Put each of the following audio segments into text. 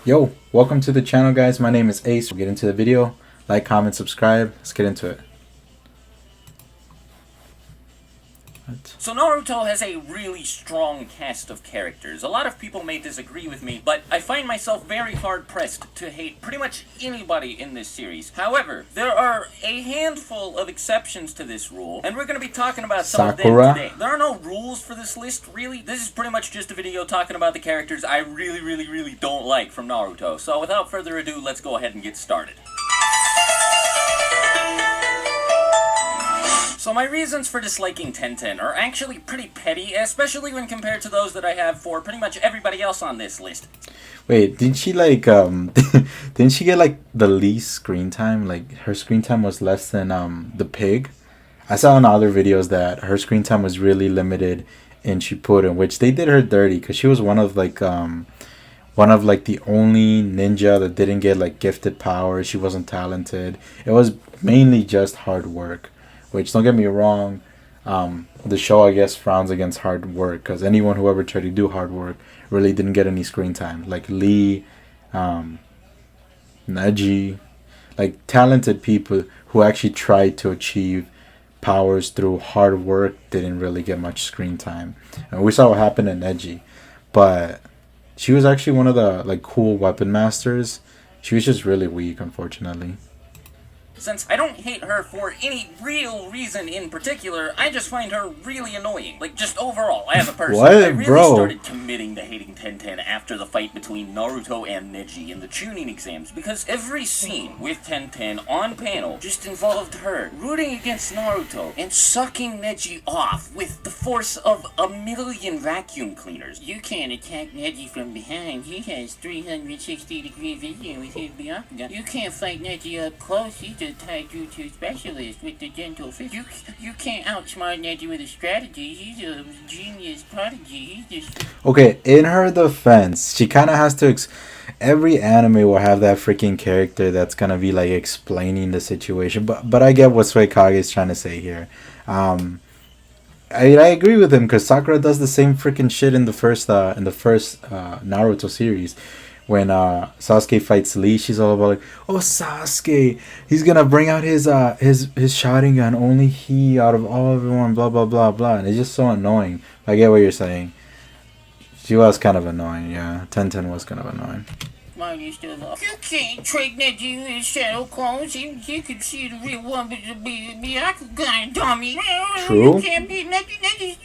Yo, welcome to the channel, guys. My name is Ace. We'll get into the video. Like, comment, subscribe. Let's get into it. So Naruto has a really strong cast of characters. A lot of people may disagree with me, but I find myself very hard-pressed to hate pretty much anybody in this series. However, there are a handful of exceptions to this rule, and we're going to be talking about some of them today. There are no rules for this list, really. This is pretty much just a video talking about the characters I really don't like from Naruto. So without further ado, let's go ahead and get started. So my reasons for disliking Tenten are actually pretty petty, especially when compared to those that I have for pretty much everybody else on this list. Wait, didn't she didn't she get like the least screen time? Like her screen time was less than the pig. I saw in other videos that her screen time was really limited in Shippuden, which they did her dirty because she was one of the only ninja that didn't get like gifted powers. She wasn't talented. It was mainly just hard work. Which, don't get me wrong, the show, I guess, frowns against hard work. Because anyone who ever tried to do hard work really didn't get any screen time. Like Lee, Neji, like talented people who actually tried to achieve powers through hard work didn't really get much screen time. And we saw what happened to Neji. But she was actually one of the like cool weapon masters. She was just really weak, unfortunately. Since I don't hate her for any real reason in particular, I just find her really annoying. Like, just overall, as a person. What, I really bro? started committing to hating Tenten after the fight between Naruto and Neji in the Chunin exams, because every scene with Tenten on panel just involved her rooting against Naruto and sucking Neji off with the force of a million vacuum cleaners. You can't attack Neji from behind. He has 360-degree vision with his Byakugan. You can't fight Neji up close. He just Taijutsu specialist with the gentle fist. You can't outsmart Neji with a strategy. He's a genius prodigy. He's just... Okay, in her defense, she kind of has to... Every anime will have that freaking character that's gonna be like explaining the situation. But I get what SwagKage is trying to say here. I agree with him because Sakura does the same freaking shit in the first Naruto series. When Sasuke fights Lee, she's all about like, oh Sasuke, he's gonna bring out his Sharingan, only he out of all everyone, blah blah blah blah, and it's just so annoying. I get what you're saying. She was kind of annoying, yeah. Tenten was kind of annoying. You can't trick Neji with his shadow clones. You can see the real one, but the Byakugan, dummy. True. You can't beat Neji.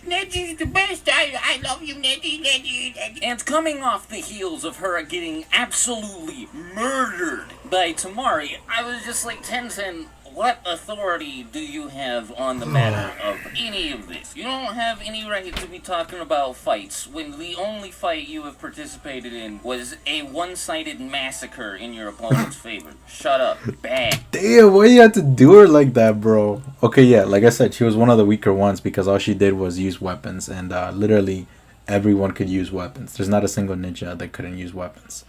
Neji's the best. I love you, Neji. And coming off the heels of her getting absolutely murdered by Tamari, I was just like, Tenten, what authority do you have on the matter of any of this? You don't have any right to be talking about fights when the only fight you have participated in was a one-sided massacre in your opponent's favor. Shut up. Bad. Damn, why you have to do her like that, bro? Okay, yeah, like I said, she was one of the weaker ones because all she did was use weapons, and literally everyone could use weapons. There's not a single ninja that couldn't use weapons.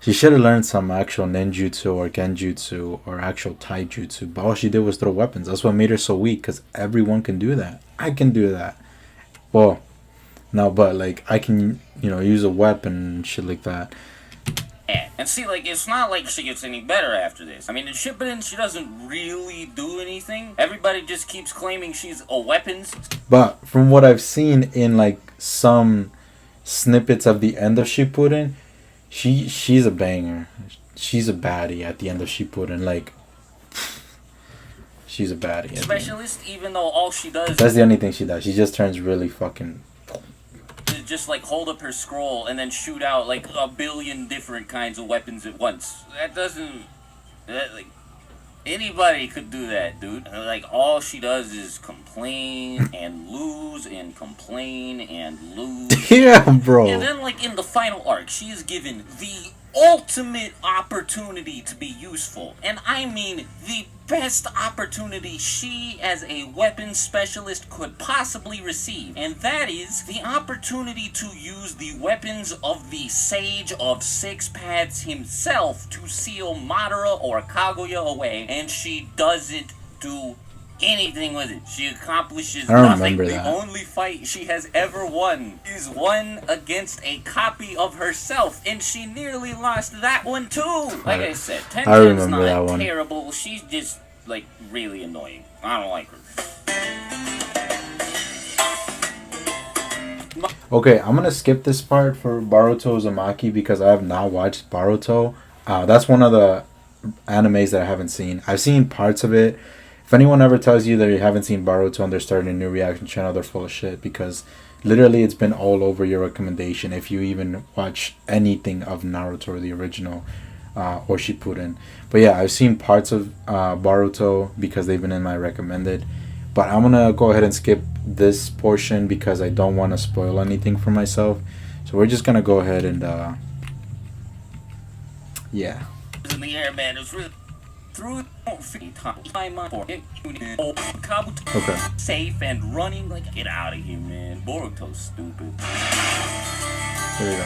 She should have learned some actual ninjutsu or genjutsu or actual taijutsu, but all she did was throw weapons. That's what made her so weak, because everyone can do that. I can do that. Well, no, but like I can, use a weapon and shit like that. And see, like, it's not like she gets any better after this. I mean, in Shippuden, she doesn't really do anything. Everybody just keeps claiming she's a weapons. But from what I've seen in like some snippets of the end of Shippuden, she's a banger. She's a baddie at the end of Shippuden. Like, she's a baddie. Specialist, even though all she does... That's the only thing she does. She just turns really fucking... Just, like, hold up her scroll and then shoot out, like, a billion different kinds of weapons at once. That doesn't... Anybody could do that, dude. Like, all she does is complain and lose and complain and lose. Yeah, bro. And then, like, in the final arc, she is given the ultimate opportunity to be useful. And I mean the best opportunity she, as a weapons specialist, could possibly receive. And that is the opportunity to use the weapons of the Sage of Six Paths himself to seal Madara or Kaguya away. And she doesn't do anything with it. She accomplishes I don't nothing. remember The that. only fight she has ever won is one against a copy of herself, and she nearly lost that one too. Like I said, I Tenten's remember that not one. terrible. She's just like really annoying. I don't like her. Okay, I'm gonna skip this part for Boruto Uzumaki because I have not watched Boruto. That's one of the animes that I haven't seen. I've seen parts of it. If anyone ever tells you that you haven't seen Boruto and they're starting a new reaction channel, they're full of shit because literally it's been all over your recommendation if you even watch anything of Naruto or the original or Shippuden. But yeah, I've seen parts of Boruto because they've been in my recommended. But I'm gonna go ahead and skip this portion because I don't want to spoil anything for myself. So we're just gonna go ahead and yeah. In the air, man, it was really through Okay. safe and running like get out of here, man. Boruto's stupid. There we go.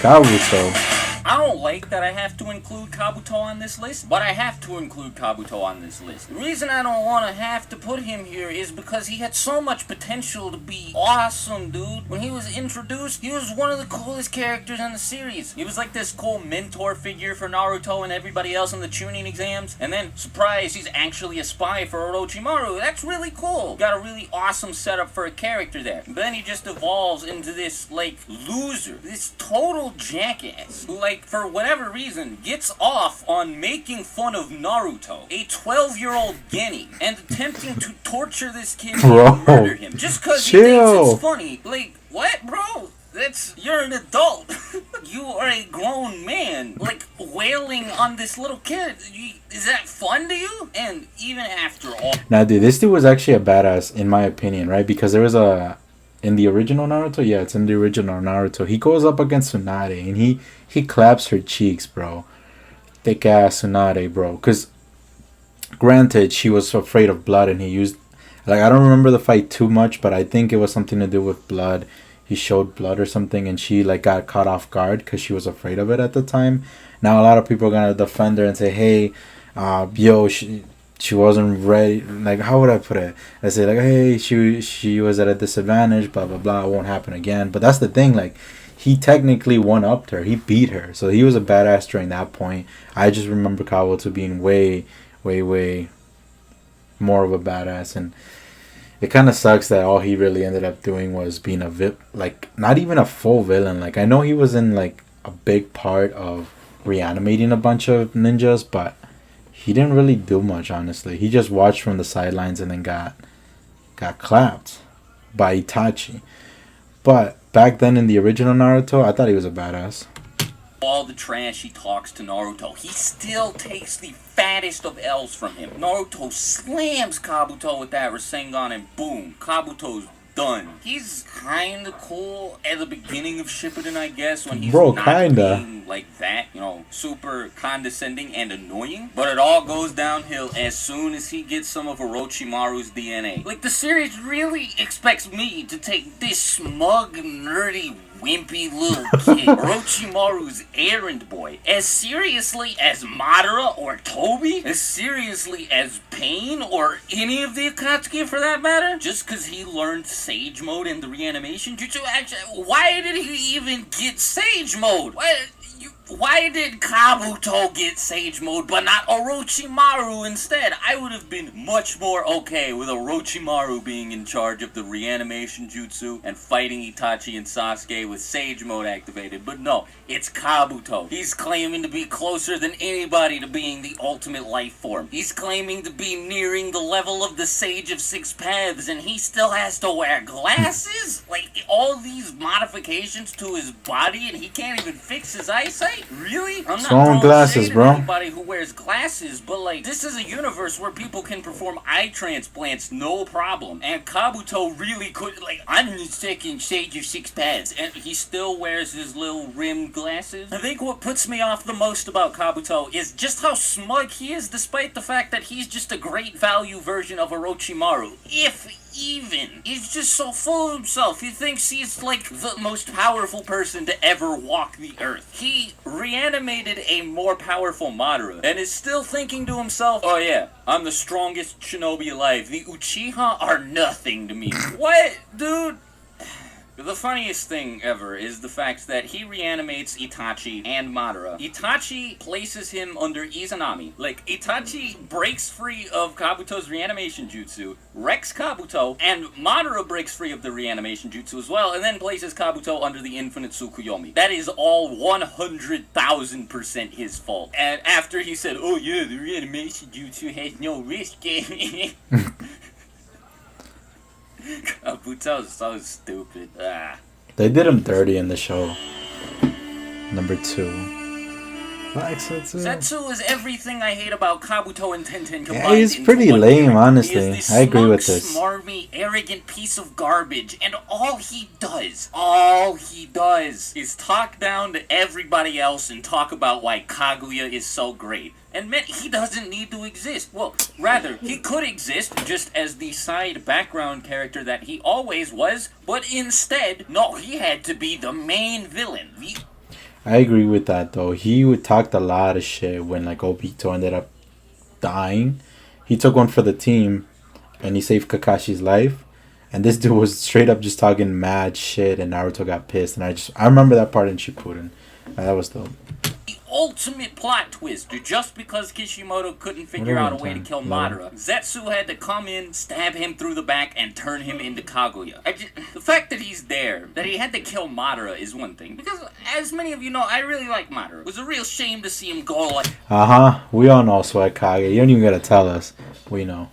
Kabuto. I don't like that I have to include Kabuto on this list, but I have to include Kabuto on this list. The reason I don't want to have to put him here is because he had so much potential to be awesome, dude. When he was introduced, he was one of the coolest characters in the series. He was like this cool mentor figure for Naruto and everybody else in the tuning exams, and then, surprise, he's actually a spy for Orochimaru. That's really cool. Got a really awesome setup for a character there. But then he just evolves into this, like, loser, this total jackass, who, like, for whatever reason, gets off on making fun of Naruto, a 12-year-old Genny, and attempting to torture this kid and murder him. Just because he thinks it's funny. Like, what, bro? You're an adult. You are a grown man. Like, wailing on this little kid. Is that fun to you? And even after all... Now, dude, this dude was actually a badass, in my opinion, right? Because there was in the original Naruto, yeah, it's in the original Naruto. He goes up against Tsunade and he claps her cheeks, bro. Thick ass Tsunade, bro. Because, granted, she was afraid of blood and he used... Like, I don't remember the fight too much, but I think it was something to do with blood. He showed blood or something and she, like, got caught off guard because she was afraid of it at the time. Now, a lot of people are going to defend her and say, hey, she wasn't ready. Like, how would I put it? I say, like, hey, she was at a disadvantage, blah blah blah, it won't happen again. But that's the thing, like, he technically one-upped her. He beat her, so he was a badass during that point. I just remember Kabuto being way more of a badass, and it kind of sucks that all he really ended up doing was being like, not even a full villain. Like, I know he was in, like, a big part of reanimating a bunch of ninjas, but he didn't really do much, honestly. He just watched from the sidelines and then got clapped by Itachi. But back then in the original Naruto, I thought he was a badass. All the trash he talks to Naruto, he still takes the fattest of L's from him. Naruto slams Kabuto with that Rasengan and boom, Kabuto's done. He's kinda cool at the beginning of Shippuden, I guess, when he's being like that, you know, super condescending and annoying. But it all goes downhill as soon as he gets some of Orochimaru's DNA. Like, the series really expects me to take this smug, nerdy, wimpy little kid, Orochimaru's errand boy, as seriously as Madara or Toby, as seriously as Pain or any of the Akatsuki for that matter, just because he learned Sage Mode in the reanimation jutsu. Actually, why did he even get Sage Mode? Why did Kabuto get Sage Mode but not Orochimaru instead? I would have been much more okay with Orochimaru being in charge of the reanimation jutsu and fighting Itachi and Sasuke with Sage Mode activated, but no, it's Kabuto. He's claiming to be closer than anybody to being the ultimate life form. He's claiming to be nearing the level of the Sage of Six Paths, and he still has to wear glasses? Like, all these modifications to his body and he can't even fix his eyesight? Really? I'm not throwing glasses, bro. Anybody who wears glasses, but like, this is a universe where people can perform eye transplants no problem. And Kabuto really could, like, I'm the second Sage of Six Paths, and he still wears his little rimmed glasses. I think what puts me off the most about Kabuto is just how smug he is, despite the fact that he's just a great value version of Orochimaru. If even. He's just so full of himself. He thinks he's like the most powerful person to ever walk the earth. He reanimated a more powerful Madara and is still thinking to himself, oh yeah, I'm the strongest shinobi alive. The Uchiha are nothing to me. What, dude? The funniest thing ever is the fact that he reanimates Itachi and Madara. Itachi places him under Izanami. Like, Itachi breaks free of Kabuto's reanimation jutsu, wrecks Kabuto, and Madara breaks free of the reanimation jutsu as well, and then places Kabuto under the infinite Tsukuyomi. That is all 100,000% his fault. And after he said, oh yeah, the reanimation jutsu has no risk. Kabuto's so stupid. They did him dirty in the show. Number 2. Black Zetsu. Zetsu is everything I hate about Kabuto and Tenten combined. Yeah, he's pretty lame, honestly. I agree with this. Smarmy, arrogant piece of garbage, and all he does is talk down to everybody else and talk about why Kaguya is so great. And man, he doesn't need to exist. Well, rather, he could exist just as the side background character that he always was, but instead, no, he had to be the main villain. I agree with that, though. He would talk a lot of shit when, like, Obito ended up dying. He took one for the team, and he saved Kakashi's life. And this dude was straight up just talking mad shit, and Naruto got pissed. And I remember that part in Shippuden. That was dope. Ultimate plot twist, just because Kishimoto couldn't figure out a way to kill Madara, Zetsu had to come in, stab him through the back, and turn him into Kaguya. The fact that he's there, that he had to kill Madara is one thing, because as many of you know, I really like Madara. It was a real shame to see him go like... We all know SwagKage. You don't even gotta tell us. We know.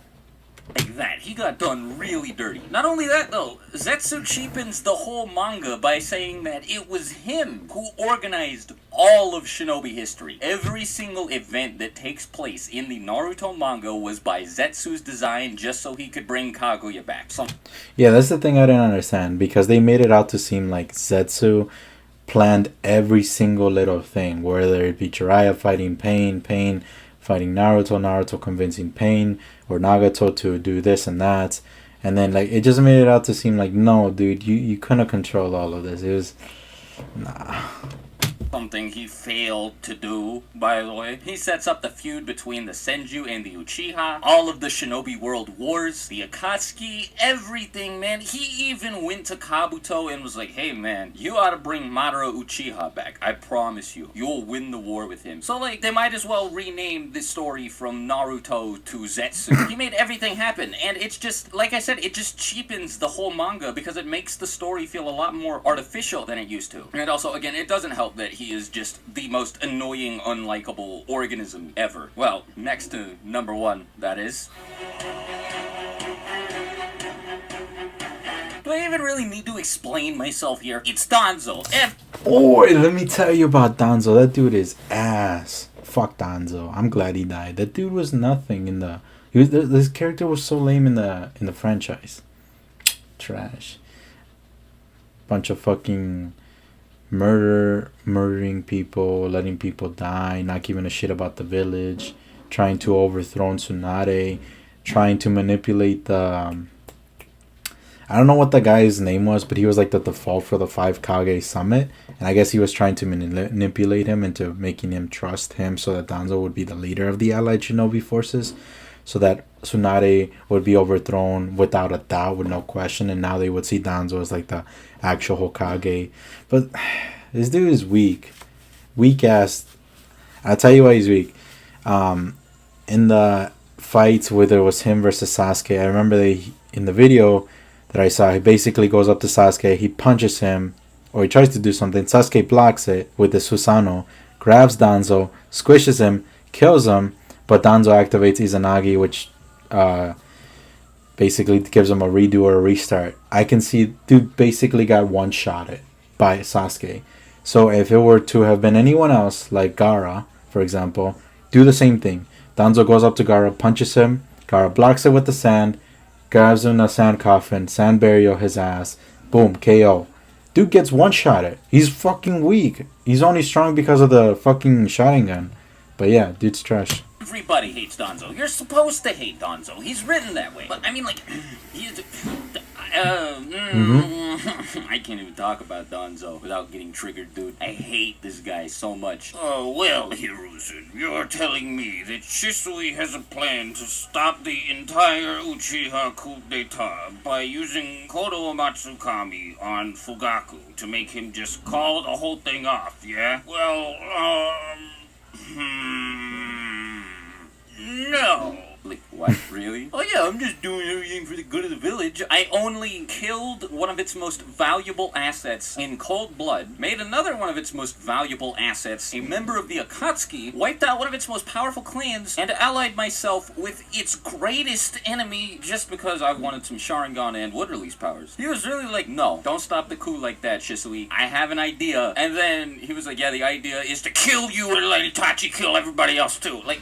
Like that. He got done really dirty. Not only that, though, Zetsu cheapens the whole manga by saying that it was him who organized all of shinobi history. Every single event that takes place in the Naruto manga was by Zetsu's design just so he could bring Kaguya back. Yeah, that's the thing I didn't understand, because they made it out to seem like Zetsu planned every single little thing, whether it be Jiraiya fighting Pain fighting Naruto convincing Pain or Nagato to do this and that, and then like it just made it out to seem like, no dude, you couldn't control all of this. It was something he failed to do, by the way. He sets up the feud between the Senju and the Uchiha, all of the Shinobi World Wars, the Akatsuki, everything, man. He even went to Kabuto and was like, hey, man, you ought to bring Madara Uchiha back. I promise you. You'll win the war with him. So, like, they might as well rename this story from Naruto to Zetsu. He made everything happen, and it's just, like I said, it just cheapens the whole manga because it makes the story feel a lot more artificial than it used to. And also, again, it doesn't help that he is just the most annoying, unlikable organism ever. Well, next to number 1, that is. Do I even really need to explain myself here? It's Danzo. Let me tell you about Danzo. That dude is ass. Fuck Danzo. I'm glad he died. That dude was nothing in the... This character was so lame in the franchise. Trash. Bunch of fucking... murdering people, letting people die, not giving a shit about the village, trying to overthrow Tsunade, trying to manipulate the I don't know what the guy's name was, but he was like the default for the 5 Kage summit, and I guess he was trying to manipulate him into making him trust him so that Danzo would be the leader of the allied shinobi forces, so that Tsunade would be overthrown without a doubt, with no question, and now they would see Danzo as like the actual Hokage. But this dude is weak. Weak ass. I'll tell you why he's weak. In the fights where there was him versus Sasuke, I remember in the video that I saw, he basically goes up to Sasuke, he punches him, or he tries to do something. Sasuke blocks it with the Susanoo, grabs Danzo, squishes him, kills him, but Danzo activates Izanagi, which basically gives him a redo or a restart. I can see dude basically got one-shotted by Sasuke. So if it were to have been anyone else, like Gaara, for example, do the same thing. Danzo goes up to Gaara, punches him, Gaara blocks it with the sand, grabs him in a sand coffin, sand burial his ass, boom, KO. Dude gets one-shotted. He's fucking weak. He's only strong because of the fucking Sharingan. But yeah, dude's trash. Everybody hates Danzo. You're supposed to hate Danzo. He's written that way. But I mean, like, he's. I can't even talk about Danzo without getting triggered, dude. I hate this guy so much. Oh, well, Hiruzen, you're telling me that Shisui has a plan to stop the entire Uchiha coup d'etat by using Kodo Matsukami on Fugaku to make him just call the whole thing off, yeah? Well, no. Like, what? Really? Oh yeah, I'm just doing everything for the good of the village. I only killed one of its most valuable assets in cold blood, made another one of its most valuable assets a member of the Akatsuki, wiped out one of its most powerful clans, and allied myself with its greatest enemy just because I wanted some Sharingan and wood release powers. He was really like, no, don't stop the coup like that, Shisui. I have an idea. And then he was like, yeah, the idea is to kill you and let Itachi kill everybody else too. Like,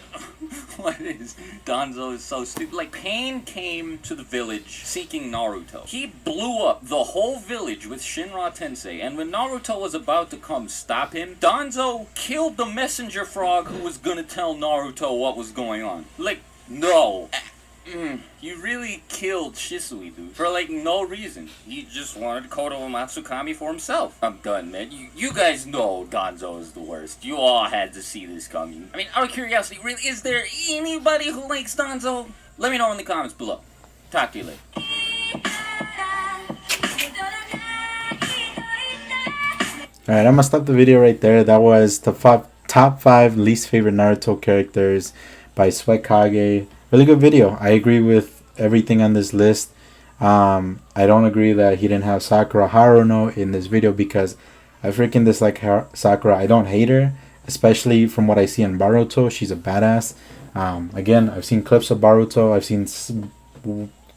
what is... Danzo is so stupid. Like, Pain came to the village seeking Naruto. He blew up the whole village with Shinra Tensei, and when Naruto was about to come stop him, Danzo killed the messenger frog who was gonna tell Naruto what was going on. Like, no. You really killed Shisui, dude, for, like, no reason. He just wanted Kodo Matsukami for himself. I'm done, man. You guys know Danzo is the worst. You all had to see this coming. I mean, out of curiosity, really, is there anybody who likes Danzo? Let me know in the comments below. Talk to you later. Alright, I'm gonna stop the video right there. That was the top 5 least favorite Naruto characters by SwagKage. Really good video. I agree with everything on this list. I don't agree that he didn't have Sakura Haruno in this video because I freaking dislike Sakura. I don't hate her, especially from what I see in Boruto. She's a badass. Again, I've seen clips of Boruto. I've seen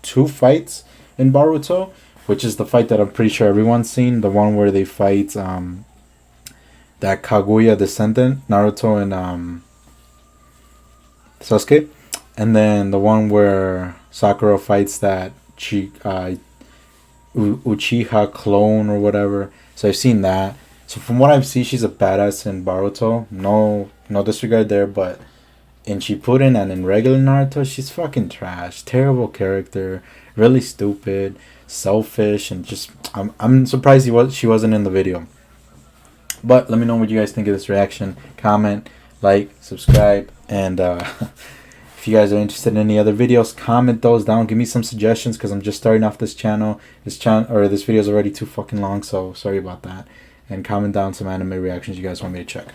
2 fights in Boruto, which is the fight that I'm pretty sure everyone's seen. The one where they fight that Kaguya descendant, Naruto and Sasuke. And then the one where Sakura fights that Uchiha clone or whatever. So I've seen that. So from what I've seen, she's a badass in Boruto. No disregard there, but in Shippuden and in regular Naruto, she's fucking trash. Terrible character. Really stupid. Selfish. And just... I'm surprised she wasn't in the video. But let me know what you guys think of this reaction. Comment, like, subscribe, and... if you guys are interested in any other videos, comment those down. Give me some suggestions because I'm just starting off this channel. This video is already too fucking long, so sorry about that. And comment down some anime reactions you guys want me to check.